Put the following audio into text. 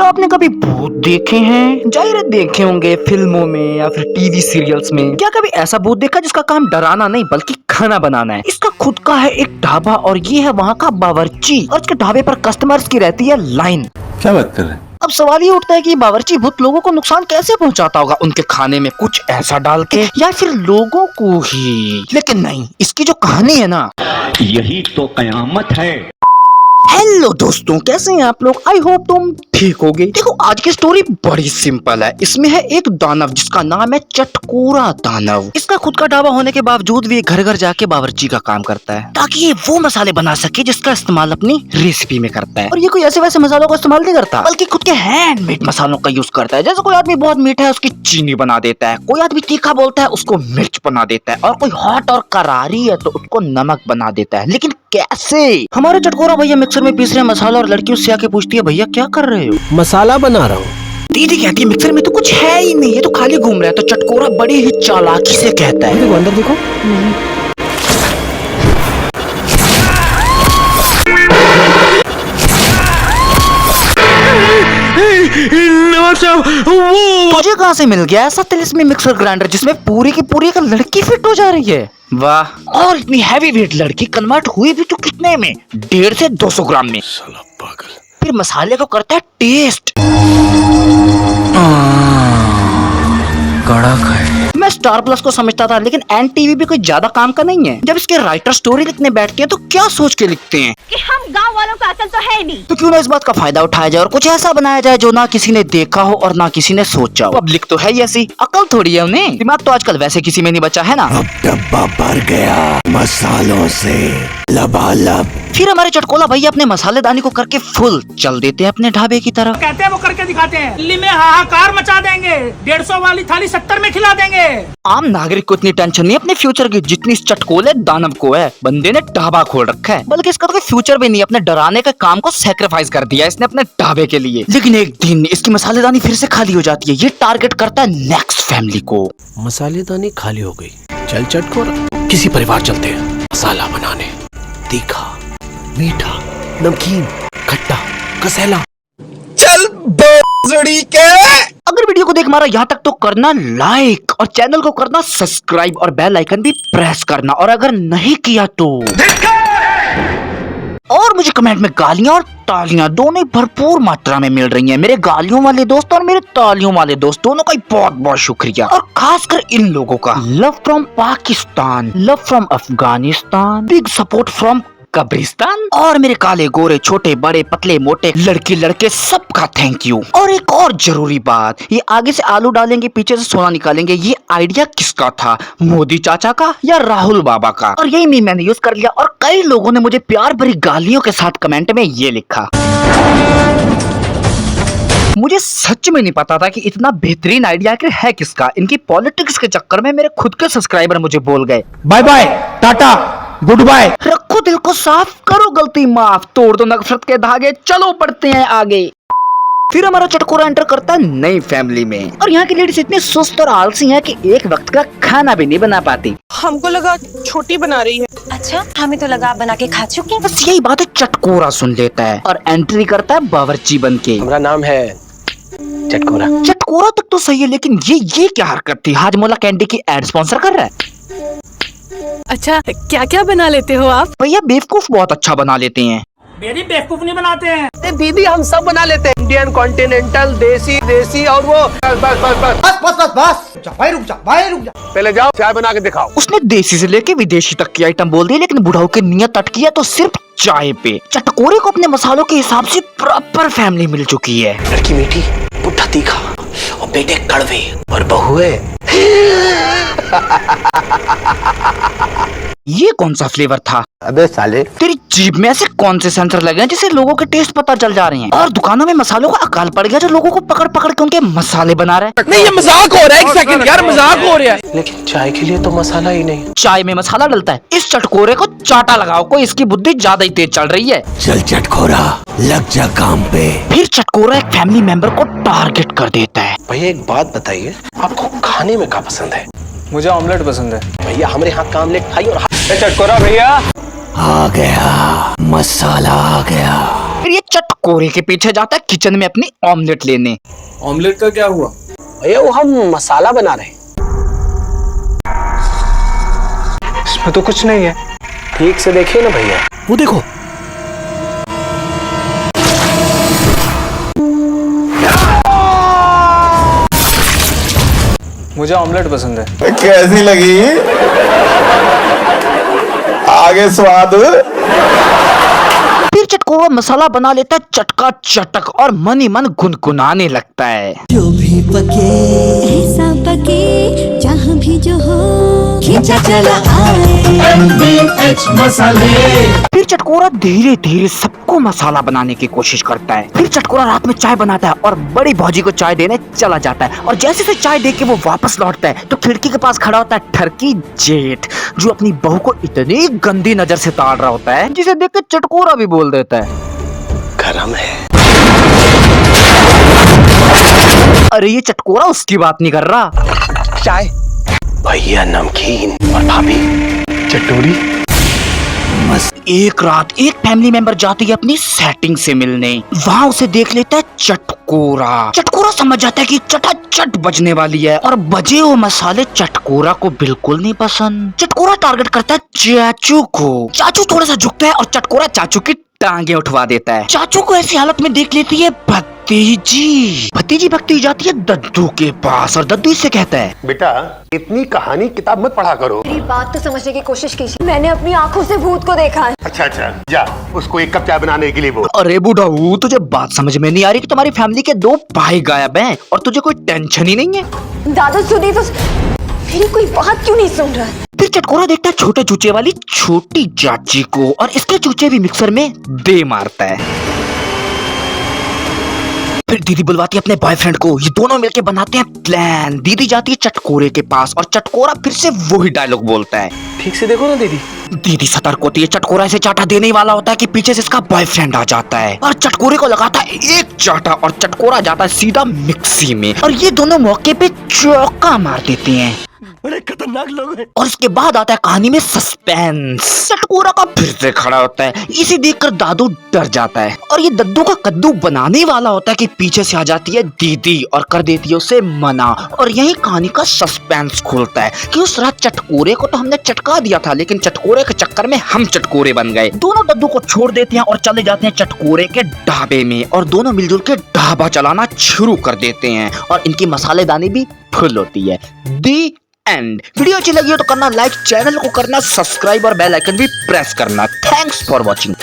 क्या आपने कभी भूत देखे हैं? जाहिर है देखे होंगे फिल्मों में या फिर टीवी सीरियल्स में। क्या कभी ऐसा भूत देखा जिसका काम डराना नहीं बल्कि खाना बनाना है? इसका खुद का है एक ढाबा और ये है वहाँ का बावर्ची, और इसके ढाबे पर कस्टमर्स की रहती है लाइन। क्या बात कर रहे हैं? अब सवाल ये उठता है कि बावर्ची भूत लोगों को नुकसान कैसे पहुंचाता होगा, उनके खाने में कुछ ऐसा डाल के या फिर लोगों को ही। लेकिन नहीं, इसकी जो कहानी है ना, यही तो कयामत है। हेलो दोस्तों, कैसे हैं आप लोग? आई होप तुम ठीक होगे। देखो आज की स्टोरी बड़ी सिंपल है। इसमें है एक दानव जिसका नाम है चटकोरा दानव। इसका खुद का ढाबा होने के बावजूद भी घर घर जाके बावर्ची का काम करता है ताकि ये वो मसाले बना सके जिसका इस्तेमाल अपनी रेसिपी में करता है। और ये कोई ऐसे वैसे मसालों का इस्तेमाल नहीं करता बल्कि खुद के हैंडमेड मसालों का यूज करता है। जैसे कोई आदमी बहुत मीठा है उसकी चीनी बना देता है, कोई आदमी तीखा बोलता है उसको मिर्च बना देता है, और कोई हॉट और करारी है तो उसको नमक बना देता है। लेकिन कैसे? हमारे चटकोरा भैया मिक्सर में पीस रहे हैं मसाला और लड़की उससे आके पूछती है, भैया क्या कर रहे हो? मसाला बना रहा हूँ। दीदी कहती है मिक्सर में तो कुछ है ही नहीं, ये तो खाली घूम रहा है। तो चटकोरा बड़ी ही चालाकी से कहता है, देखो अंदर देखो। तुझे कहाँ से मिल गया ऐसा तिलिस्मी मिक्सर ग्राइंडर जिसमें पूरी की पूरी एक लड़की फिट हो जा रही है? वाह, और इतनी हैवी वेट लड़की कन्वर्ट हुई भी तो कितने में? 150 से 200 ग्राम में। साला पागल। फिर मसाले को करता है टेस्ट। कड़क है। मैं स्टार प्लस को समझता था, लेकिन एनटीवी भी कोई ज्यादा काम का नहीं है। जब इसके राइटर स्टोरी लिखने बैठते हैं तो क्या सोच के लिखते हैं कि हम गांव वालों का अकल तो है नहीं, तो क्यों ना इस बात का फायदा उठाया जाए और कुछ ऐसा बनाया जाए जो ना किसी ने देखा हो और ना किसी ने सोचा हो। पब्लिक तो है ही ऐसी, अकल थोड़ी है उन्हें। दिमाग तो आजकल वैसे किसी में नहीं बचा है ना। अब डब्बा भर गया मसालों से लबालब। फिर हमारे चटकोला भैया अपने मसालेदानी को करके फुल चल देते हैं अपने ढाबे की तरफ। कहते हैं वो करके दिखाते हैं। दिल्ली में हाहाकार मचा देंगे, 150 वाली थाली 70 में खिला देंगे। आम नागरिक को इतनी टेंशन नहीं अपने फ्यूचर की जितनी इस चटकोले दानव को है। बंदे ने ढाबा खोल रखा है, बल्कि इसका तो कोई फ्यूचर भी नहीं। अपने डराने के काम को सैक्रिफाइस कर दिया इसने अपने ढाबे के लिए। लेकिन एक दिन इसकी मसालेदानी फिर से खाली हो जाती है। ये टारगेट करता है नेक्स्ट फैमिली को। मसालेदानी खाली हो गई। चल चटकोरा, किसी परिवार चलते हैं मसाला बनाने। तीखा, मीठा, नमकीन, खट्टा, कसैला। चल बड़ी के। अगर वीडियो को देख मारा यहाँ तक तो करना लाइक और चैनल को करना सब्सक्राइब और बेल आइकन भी प्रेस करना, और अगर नहीं किया तो और मुझे कमेंट में गालियां और तालियां दोनों ही भरपूर मात्रा में मिल रही हैं। मेरे गालियों वाले दोस्त और मेरे तालियों वाले दोस्त दोनों का बहुत बहुत शुक्रिया, और खासकर इन लोगों का। Love from Pakistan, love from Afghanistan, big support from कब्रिस्तान, और मेरे काले गोरे छोटे बड़े पतले मोटे लड़के लड़के सबका थैंक यू। और एक और जरूरी बात, ये आगे से आलू डालेंगे पीछे से सोना निकालेंगे, ये आइडिया किसका था? मोदी चाचा का या राहुल बाबा का? और यही मीम मैंने यूज कर लिया, और कई लोगों ने मुझे प्यार भरी गालियों के साथ कमेंट में ये लिखा। मुझे सच में नहीं पता था कि इतना बेहतरीन आइडिया आखिर है किसका। इनकी पॉलिटिक्स के चक्कर में मेरे खुद के सब्सक्राइबर मुझे बोल गए bye bye, tata, good bye. रखो दिल को साफ, करो गलती माफ, तोड़ दो नफरत के धागे, चलो बढ़ते हैं आगे। फिर हमारा चटकोरा एंटर करता है नई फैमिली में, और यहाँ की लेडीज इतनी सुस्त और आलसी हैं कि एक वक्त का खाना भी नहीं बना पाती। हमको लगा छोटी बना रही है। अच्छा हमें तो लगा आप बना के खा चुके। बस यही बात है, चटकोरा सुन लेता है और एंट्री करता है बावर्ची बन के। हमारा नाम है चटकोरा। चटकोरा तक तो सही है, लेकिन ये क्या हरकत थी? हाजमोला कैंडी की एड स्पॉन्सर कर रहा है। अच्छा क्या क्या बना लेते हो आप? भैया बेवकूफ बहुत अच्छा बना लेते हैं। मेरी बेवकूफ नहीं बनाते हैं। दीदी हम सब बना लेते हैं, इंडियन, कॉन्टिनेंटल, देसी और वो। बस भाई रुक जा, पहले जाओ चाय बना के दिखाओ। उसने देसी से लेके विदेशी तक की आइटम बोल दी, लेकिन बुढ़ाऊ की नियत अटकी है तो सिर्फ चाय पे। चटकोरे को अपने मसालों के हिसाब से प्रॉपर फैमिली मिल चुकी है। लड़की मीठी, बुढ़ा तीखा, और बेटे कड़वे, और बहुए ये कौन सा फ्लेवर था? अबे साले, तेरी जीभ में ऐसे कौन से सेंसर लगे हैं जिससे लोगों के टेस्ट पता चल जा रहे हैं? और दुकानों में मसालों का अकाल पड़ गया जो लोगों को पकड़ पकड़ के उनके मसाले बना रहे हैं। नहीं ये मजाक हो रहा है, एक सेकंड यार, मजाक हो रहा है। लेकिन चाय के लिए तो मसाला ही नहीं। चाय में मसाला डलता है। इस चटकोरे को चाटा लगाओ, कोई इसकी बुद्धि ज्यादा ही तेज चल रही है। चल चटकोरा, लग जा काम पे। फिर चटकोरा एक फैमिली मेंबर को टारगेट कर देता है। भैया एक बात बताइए, आपको खाने में क्या पसंद है? मुझे ऑमलेट पसंद है। भैया हमारे हाथ का ऑमलेट खाइए। और चटकोरा भैया आ गया, मसाला आ गया। फिर ये चटकोरा चटकोरे के पीछे जाता है किचन में अपनी ऑमलेट लेने। ऑमलेट का क्या हुआ? भैया वो हम मसाला बना रहे हैं। इसमें तो कुछ नहीं है। ठीक से देखिए ना भैया, वो देखो। मुझे ऑमलेट पसंद है। कैसी लगी? आगे स्वाद। फिर चटकोरा मसाला बना लेता है चटका चटक और मन ही मन गुनगुनाने लगता है। ऐसा पके जहाँ भी जो हो खींचा चला आए MBH मसाले। फिर चटकोरा धीरे धीरे सबको मसाला बनाने की कोशिश करता है। फिर चटकोरा रात में चाय बनाता है और बड़ी भौजी को चाय देने चला जाता है। और जैसे से चाय दे के वो वापस लौटता है तो खिड़की के पास खड़ा होता है ठरकी जेठ, जो अपनी बहू को इतनी गंदी नजर से ताड़ रहा होता है जिसे देख के चटकोरा भी बोल देता है, गरम है। अरे ये चटकोरा उसकी बात नहीं कर रहा। चाय भैया, नमकीन और भाभी चटोरी। बस एक रात एक फैमिली मेंबर जाती है अपनी सेटिंग से मिलने। वहाँ उसे देख लेता है चटकोरा। चटकोरा समझ जाता है कि चटाचट बजने वाली है और बजे हुए मसाले चटकोरा को बिल्कुल नहीं पसंद। चटकोरा टारगेट करता है चाचू को। चाचू थोड़ा सा झुकता है और चटकोरा चाचू की टांगे उठवा देता है। चाचू को ऐसी हालत में देख लेती है भतीजी। भतीजी भक्ति जाती है दद्दू के पास और दद्दू इससे कहता है, बेटा इतनी कहानी किताब मत पढ़ा करो। मेरी बात तो समझने की कोशिश कीजिए। मैंने अपनी आंखों से भूत को देखा है। अच्छा अच्छा, जा उसको एक कप चाय बनाने के लिए बोल। अरे बूढ़ाऊ, तुझे बात समझ में नहीं आ रही कि तुम्हारी फैमिली के 2 भाई गायब हैं और तुझे कोई टेंशन ही नहीं है। दादा सुनी तो मेरी कोई बात क्यों नहीं सुन रहा है? फिर चटकोरा देखता है छोटे चूचे वाली छोटी चाची को और इसके चूचे भी मिक्सर में दे मारता है। फिर दीदी बुलवाती है अपने बॉयफ्रेंड को। ये दोनों मिलके बनाते हैं प्लान। दीदी जाती है चटकोरे के पास और चटकोरा फिर से वही डायलॉग बोलता है। ठीक से देखो ना दीदी। दीदी सतर्क होती है। चटकोरा इसे चाटा देने ही वाला होता है कि पीछे से इसका बॉयफ्रेंड आ जाता है और चटकोरे को लगाता है एक चाटा और चटकोरा जाता है सीधा मिक्सी में और ये दोनों मौके पे चौका मार देते हैं। बड़े खतरनाक लोग हैं। और इसके बाद आता है कहानी में सस्पेंस। चटकोरा का फिर से खड़ा होता है। इसे देखकर दादू डर जाता है और ये दद्दू का कद्दू बनाने वाला होता है कि पीछे से आ जाती है दीदी और कर देती है उसे मना। और यही कहानी का सस्पेंस खुलता है कि उस रात चटकोरे को तो हमने चटका दिया था, लेकिन चटकोरे के चक्कर में हम चटकोरे बन गए। दोनों दद्दू को छोड़ देते हैं और चले जाते हैं चटकोरे के ढाबे में और दोनों मिलजुल के ढाबा चलाना शुरू कर देते हैं और इनकी मसालेदानी भी फुल होती है। दी एंड। वीडियो अच्छी लगी हो तो करना लाइक, चैनल को करना सब्सक्राइब और बेल आइकन भी प्रेस करना। Thanks for watching.